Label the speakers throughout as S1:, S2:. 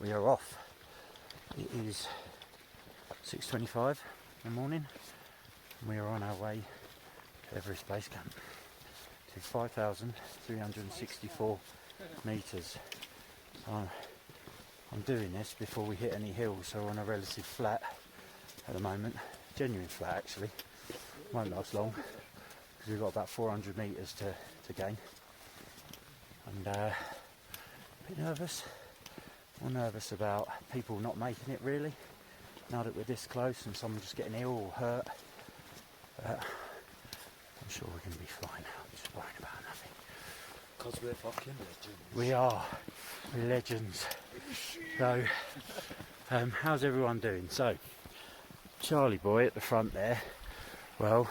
S1: we are off. It is 6:25 in the morning and we are on our way to Everest Base Camp to 5,364 metres. I'm doing this before we hit any hills, so we're on a relative flat at the moment, genuine flat actually, won't last long because we've got about 400 metres to gain, and a bit nervous, more nervous about people not making it really, now that we're this close and someone just getting ill or hurt, but I'm sure we're going to be fine. I'm just worried about nothing.
S2: Because we're fucking legends.
S1: We are, we're legends. So, how's everyone doing? So, Charlie boy at the front there, well,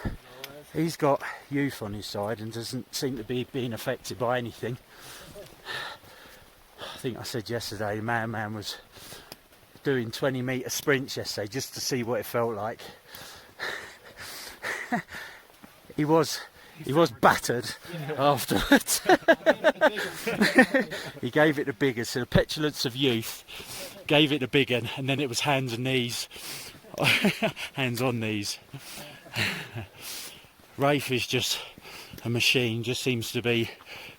S1: he's got youth on his side and doesn't seem to be being affected by anything. I think I said yesterday, man was doing 20-metre sprints yesterday just to see what it felt like. He was battered afterwards. He gave it the bigger, so the petulance of youth gave it the big one, and then it was hands and knees. Hands on knees. Rafe is just a machine, just seems to be,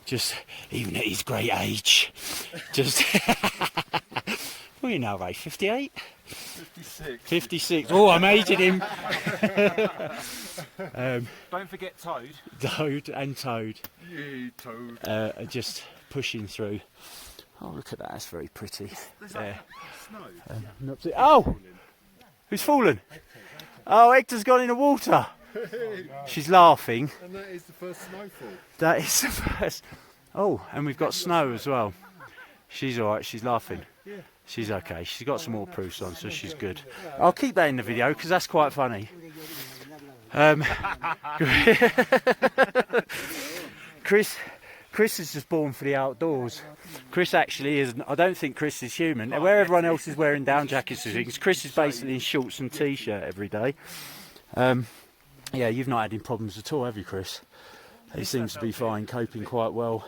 S1: just even at his great age, just what are you now, Rafe? 58?
S2: 56.
S1: 56. Oh, I'm aging him.
S2: Don't forget Toad.
S1: Toad and Toad.
S2: Yeah, Toad.
S1: Are just pushing through. Oh, look at that, that's very pretty.
S2: There's snow.
S1: Oh! Who's fallen? Oh, Hector's gone in the water. She's laughing.
S2: And that is the first snowfall.
S1: That is the first. Oh, and we've got snow as well. She's alright, she's laughing. She's okay. She's got some more proofs on, so she's good. I'll keep that in the video because that's quite funny. Chris is just born for the outdoors. Chris actually isn't. I don't think Chris is human. Where everyone else is wearing down jackets and things, Chris is basically in shorts and t-shirt every day. Yeah, you've not had any problems at all, have you, Chris? He seems to be fine, coping quite well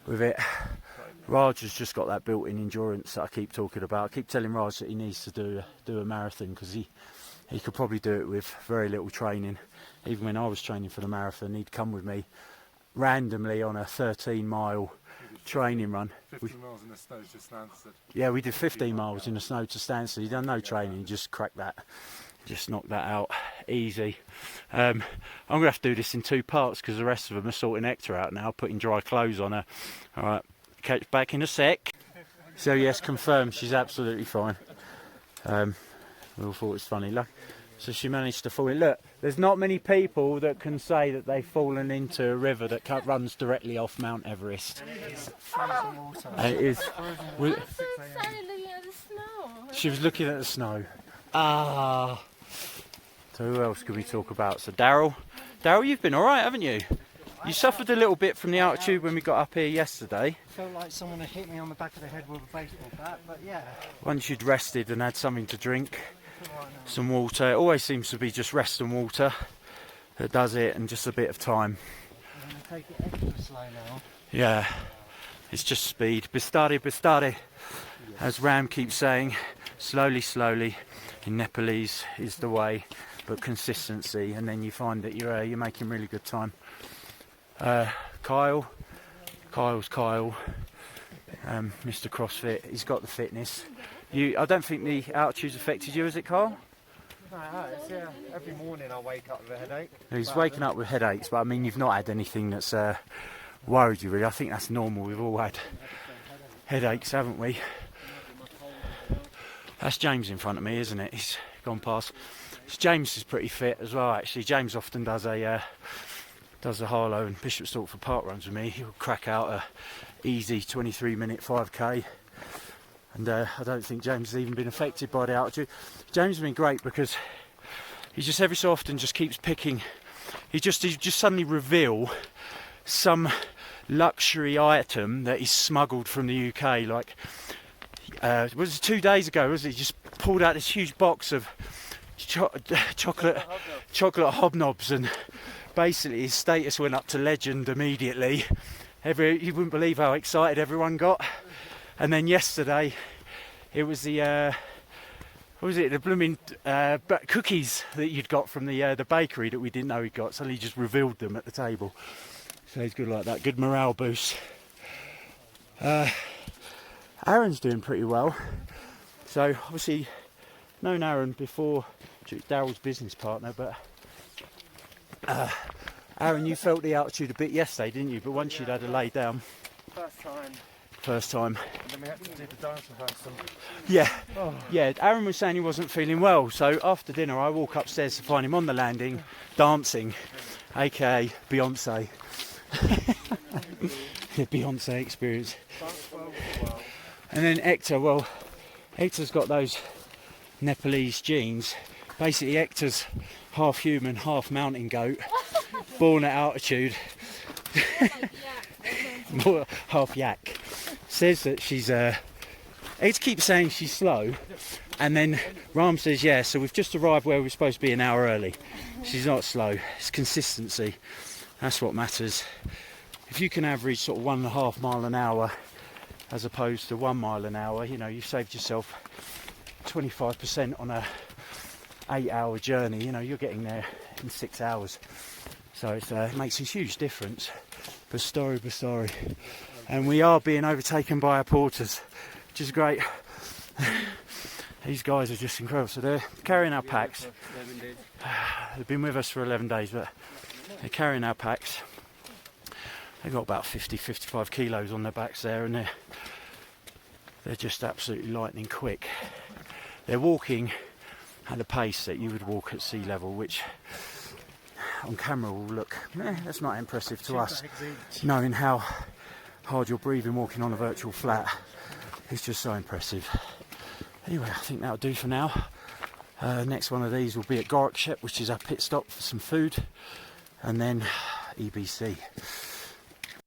S1: with it. Raj has just got that built-in endurance that I keep talking about. I keep telling Raj that he needs to do a marathon because he could probably do it with very little training. Even when I was training for the marathon, he'd come with me randomly on a 13-mile training run.
S2: 15 miles in the snow to Stansted.
S1: Yeah, we did 15 miles in the snow to Stansted. He'd done no training, just cracked that. Just knocked that out easy. I'm going to have to do this in 2 parts because the rest of them are sorting Hector out now, putting dry clothes on her. Alright, catch back in a sec. So yes, confirmed, she's absolutely fine. We all thought it was funny. Look, so she managed to fall in. Look, there's not many people that can say that they've fallen into a river that runs directly off Mount Everest. It is. She was looking at the snow. Ah. So who else could we talk about? So Daryl, you've been all right, haven't you? You suffered a little bit from the altitude when we got up here yesterday.
S3: Felt like someone had hit me on the back of the head with a baseball bat, but yeah.
S1: Once you'd rested and had something to drink, some water, it always seems to be just rest and water that does it, and just a bit of time.
S3: I'm going to take it extra slow now.
S1: Yeah, it's just speed. Bistare, as Ram keeps saying, slowly, in Nepalese is the way, but consistency, and then you find that you're making really good time. Kyle's Kyle, Mr. CrossFit, he's got the fitness. I don't think the altitude's affected you, has it, Kyle?
S2: No, yeah. Every morning I wake up with a headache.
S1: He's waking up with headaches, but I mean, you've not had anything that's worried you really. I think that's normal. We've all had headaches, haven't we? That's James in front of me, isn't it? He's gone past. So James is pretty fit as well, actually. James often does the Harlow and Bishop Stortford Park runs with me. He'll crack out a easy 23-minute 5k. And I don't think James has even been affected by the altitude. James has been great because he just every so often just keeps picking. He just suddenly reveal some luxury item that he's smuggled from the UK. Like, was it 2 days ago? Was it? He just pulled out this huge box of chocolate hobnobs, and basically his status went up to legend immediately. You wouldn't believe how excited everyone got. And then yesterday It was the what was it? The blooming cookies that you'd got from the bakery that we didn't know he'd got. Suddenly, he just revealed them at the table. So he's good like that. Good morale boost. Aaron's doing pretty well. So obviously, known Aaron before, Daryl's business partner, but Aaron, you felt the altitude a bit yesterday, didn't you? But once you'd had a lay down. First time.
S2: And then we had to do the dance rehearsal.
S1: Yeah, yeah. Aaron was saying he wasn't feeling well, so after dinner I walk upstairs to find him on the landing, dancing, aka Beyonce. The Beyonce experience. And then Hector, Hector's got those Nepalese genes. Basically, Hector's half human, half mountain goat, born at altitude, half yak. Says that she's Hector keeps saying she's slow, and then Ram says yeah, so we've just arrived where we're supposed to be an hour early. She's not slow, it's consistency, that's what matters. If you can average sort of 1.5 mile an hour as opposed to 1 mile an hour, you know, you've saved yourself 25% on a 8-hour journey. You know, you're getting there in 6 hours, so it makes a huge difference. Bastori. And we are being overtaken by our porters, which is great. These guys are just incredible. So they're carrying our packs. They've been with us for 11 days, but they're carrying our packs. They've got about 50-55 kilos on their backs there, and they're just absolutely lightning quick. They're walking at a pace that you would walk at sea level, which on camera will look, that's not impressive to us, knowing how hard you're breathing walking on a virtual flat. It's just so impressive. Anyway, I think that'll do for now. Next one of these will be at Gorekshep, which is our pit stop for some food, and then EBC.